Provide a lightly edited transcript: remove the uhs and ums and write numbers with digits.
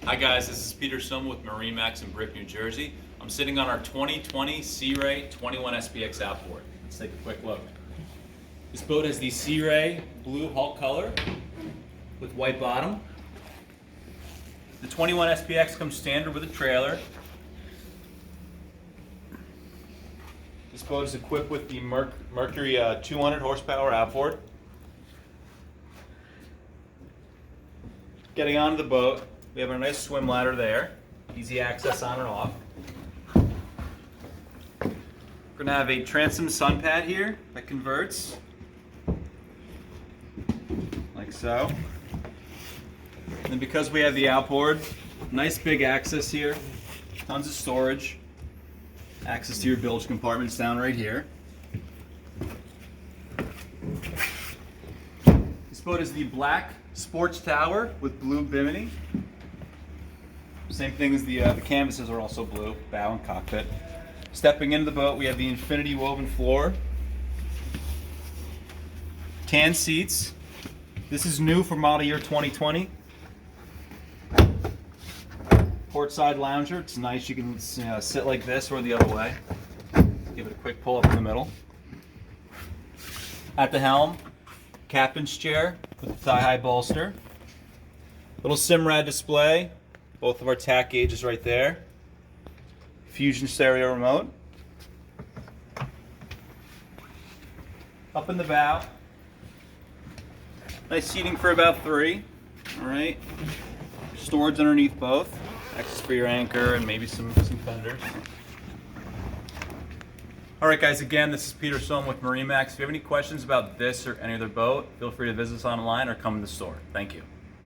Hi guys, this is Peter Sum with MarineMax Brick, New Jersey. I'm sitting on our 2020 Sea Ray 21 SPX outboard. Let's take a quick look. This boat has the Sea Ray blue hull color with white bottom. The 21 SPX comes standard with a trailer. This boat is equipped with the Mercury 200 horsepower outboard. Getting onto the boat, we have a nice swim ladder there, easy access on and off. We're going to have a transom sun pad here that converts, like so. And then because we have the outboard, nice big access here, tons of storage, access to your bilge compartments down right here. This boat is the black sports tower with blue bimini. Same thing as the canvases are also blue, bow and cockpit. Stepping into the boat, we have the infinity woven floor. Tan seats. This is new for model year 2020. Port side lounger. It's nice. You can sit like this or the other way. Give it a quick pull up in the middle. At the helm, captain's chair with the thigh-high bolster. Little SIMRAD display. Both of our tack gauges right there. Fusion stereo remote. Up in the bow. Nice seating for about 3. All right. Storage underneath both. Access for your anchor and maybe some fenders. All right, guys. Again, this is Peter Sohm with MarineMax. If you have any questions about this or any other boat, feel free to visit us online or come to the store. Thank you.